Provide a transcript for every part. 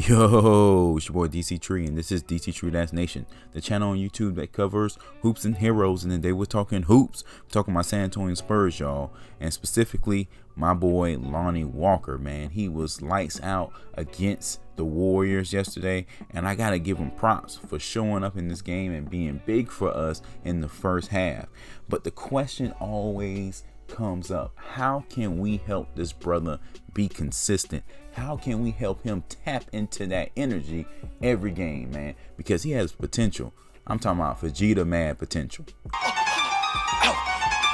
Yo, it's your boy Dctree, and this is Dctree-Nation, the channel on YouTube that covers hoops and heroes. And today we're talking hoops. We're talking about San Antonio Spurs, y'all, and specifically my boy Lonnie Walker. Man, he was lights out against the Warriors yesterday, and I gotta give him props for showing up in this game and being big for us in the first half. But the question always comes up: how can we help this brother be consistent? How can we help him tap into that energy every game, man? Because he has potential. I'm talking about Vegeta mad potential. How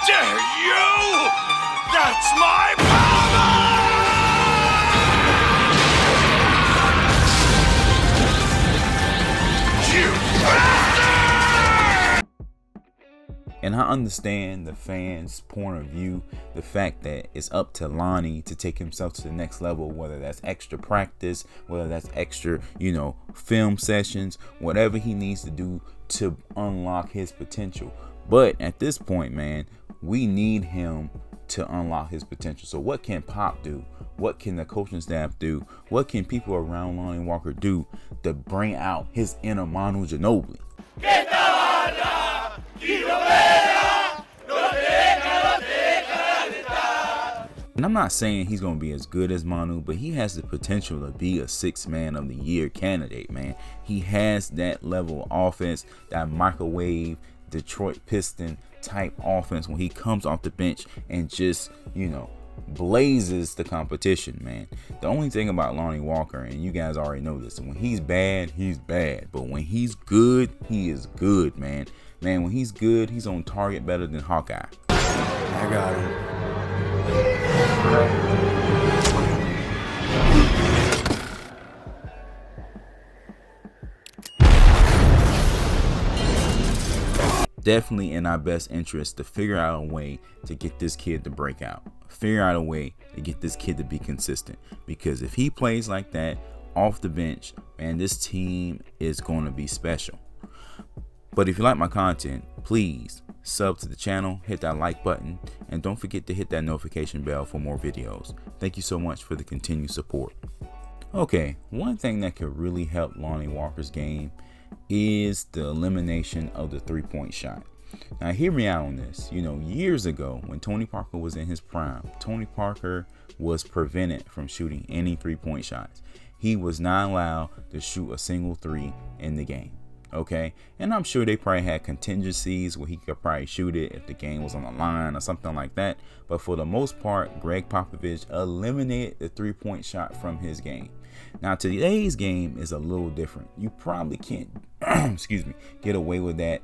dare you! That's my power! You bastard! And I understand the fans' point of view, the fact that it's up to Lonnie to take himself to the next level, whether that's extra practice, whether that's extra, film sessions, whatever he needs to do to unlock his potential. But at this point, man, we need him to unlock his potential. So what can Pop do? What can the coaching staff do? What can people around Lonnie Walker do to bring out his inner Manu Ginobili? And I'm not saying he's going to be as good as Manu, but he has the potential to be a Sixth Man of the Year candidate, man. He has that level of offense, that microwave Detroit Piston type offense when he comes off the bench and just, blazes the competition, man. The only thing about Lonnie Walker, and you guys already know this, when he's bad, he's bad. But when he's good, he is good, man. Man, when he's good, he's on target better than Hawkeye. I got him. Definitely in our best interest to figure out a way to get this kid to break out. Figure out a way to get this kid to be consistent. Because if he plays like that off the bench, man, this team is going to be special. But if you like my content, please sub to the channel, hit that like button, and don't forget to hit that notification bell for more videos. Thank you so much for the continued support. Okay, one thing that could really help Lonnie Walker's game is the elimination of the three-point shot. Now hear me out on this. Years ago when Tony Parker was in his prime, Tony Parker was prevented from shooting any three-point shots. He was not allowed to shoot a single three in the game. Okay, and I'm sure they probably had contingencies where he could probably shoot it if the game was on the line or something like that. But for the most part, Greg Popovich eliminated the three-point shot from his game. Now today's game is a little different. You probably can't get away with that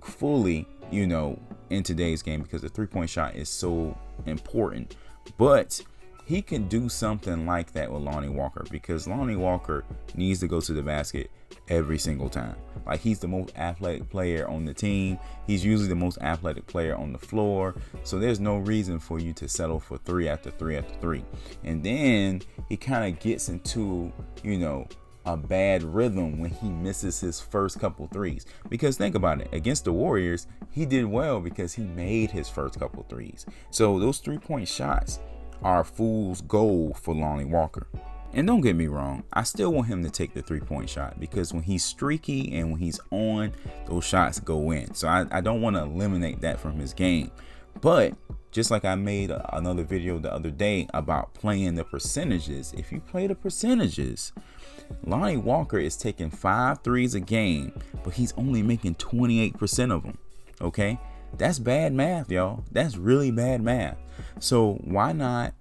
fully, in today's game because the three-point shot is so important. But he can do something like that with Lonnie Walker, because Lonnie Walker needs to go to the basket every single time. Like, he's the most athletic player on the team. He's usually the most athletic player on the floor. So there's no reason for you to settle for three after three after three. And then he kind of gets into, a bad rhythm when he misses his first couple threes. Because think about it, against the Warriors, he did well because he made his first couple threes. So those three-point shots are fool's gold for Lonnie Walker. And don't get me wrong, I still want him to take the three-point shot, because when he's streaky and when he's on, those shots go in. So I don't want to eliminate that from his game. But just like I made another video the other day about playing the percentages, if you play the percentages, Lonnie Walker is taking 5 threes a game, but he's only making 28% of them. Okay, that's bad math, y'all. That's really bad math. So why not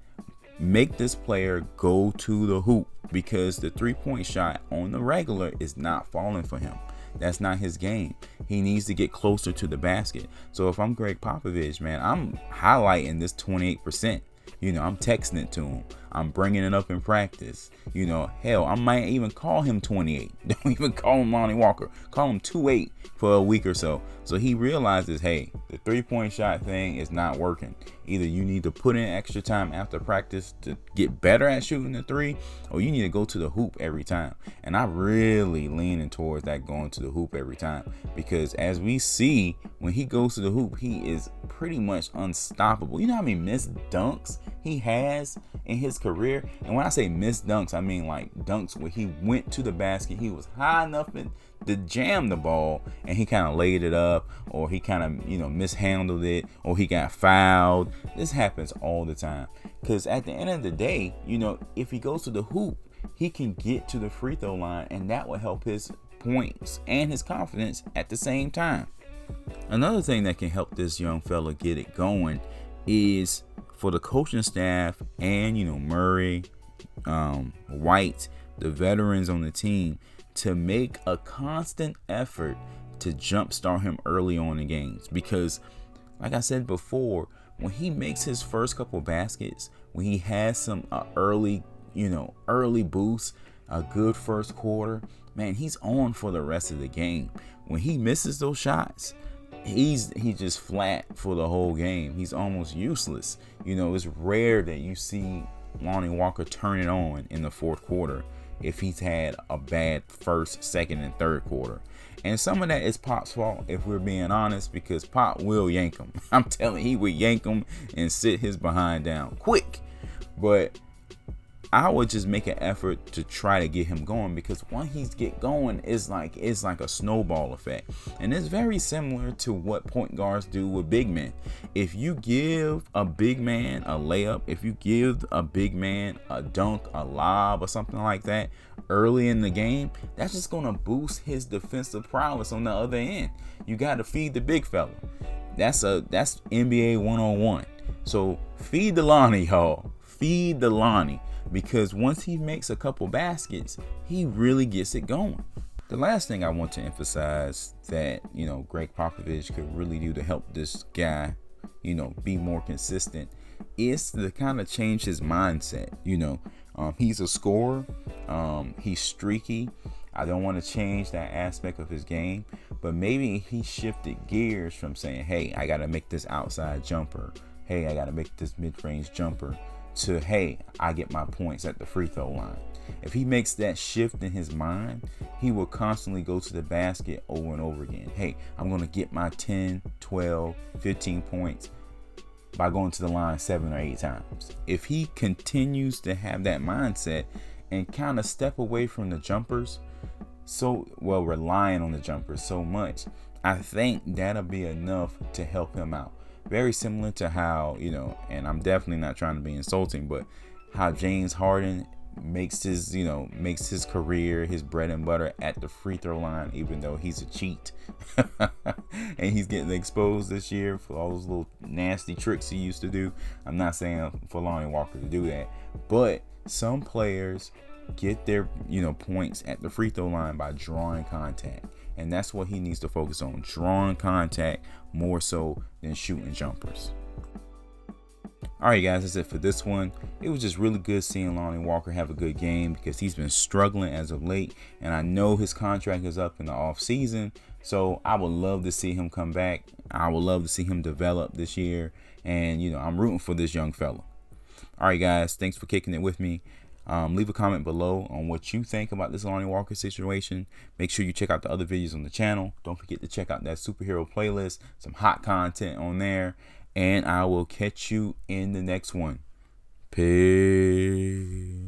make this player go to the hoop? Because the three-point shot on the regular is not falling for him. That's not his game. He needs to get closer to the basket. So if I'm Greg Popovich, man, I'm highlighting this 28%. I'm texting it to him. I'm bringing it up in practice. Hell, I might even call him 28. Don't even call him Lonnie Walker. Call him 28 for a week or so. So he realizes, hey, the three-point shot thing is not working. Either you need to put in extra time after practice to get better at shooting the three, or you need to go to the hoop every time. And I really leaning towards that, going to the hoop every time, because as we see, when he goes to the hoop, he is pretty much unstoppable. You know how many missed dunks he has in his career, and when I say missed dunks, I mean like dunks where he went to the basket, he was high enough to jam the ball, and he kind of laid it up, or he kind of, mishandled it, or he got fouled. This happens all the time, because at the end of the day, if he goes to the hoop, he can get to the free throw line, and that will help his points and his confidence at the same time. Another thing that can help this young fella get it going is for the coaching staff and Murray, White, the veterans on the team, to make a constant effort to jumpstart him early on in games. Because like I said before, when he makes his first couple baskets, when he has some early boost, a good first quarter, man, he's on for the rest of the game. When he misses those shots, he's just flat for the whole game. He's almost useless. It's rare that you see Lonnie Walker turn it on in the fourth quarter if he's had a bad first, second, and third quarter. And some of that is Pop's fault, if we're being honest, because Pop will yank him. I'm telling you, he would yank him and sit his behind down quick. But I would just make an effort to try to get him going, because once he get going, it's like a snowball effect. And it's very similar to what point guards do with big men. If you give a big man a layup, if you give a big man a dunk, a lob, or something like that early in the game, that's just going to boost his defensive prowess on the other end. You got to feed the big fella. That's NBA 101. So feed the Lonnie, y'all. Feed the Lonnie. Because once he makes a couple baskets, he really gets it going. The last thing I want to emphasize that, Greg Popovich could really do to help this guy, be more consistent, is to kind of change his mindset. He's a scorer. He's streaky. I don't want to change that aspect of his game, but maybe he shifted gears from saying, hey, I got to make this outside jumper. Hey, I got to make this mid-range jumper, to, hey, I get my points at the free throw line. If he makes that shift in his mind, he will constantly go to the basket over and over again. Hey, I'm going to get my 10, 12, 15 points by going to the line 7 or 8 times. If he continues to have that mindset and kind of step away from the jumpers, relying on the jumpers so much, I think that'll be enough to help him out. Very similar to how, and I'm definitely not trying to be insulting, but how James Harden makes his career, his bread and butter at the free throw line, even though he's a cheat. And he's getting exposed this year for all those little nasty tricks he used to do. I'm not saying for Lonnie Walker to do that, but some players get their, points at the free throw line by drawing contact. And that's what he needs to focus on, drawing contact more so than shooting jumpers. All right, guys, that's it for this one. It was just really good seeing Lonnie Walker have a good game, because he's been struggling as of late. And I know his contract is up in the off season, so I would love to see him come back. I would love to see him develop this year. And, I'm rooting for this young fella. All right, guys, thanks for kicking it with me. Leave a comment below on what you think about this Lonnie Walker situation. Make sure you check out the other videos on the channel. Don't forget to check out that superhero playlist, some hot content on there. And I will catch you in the next one. Peace.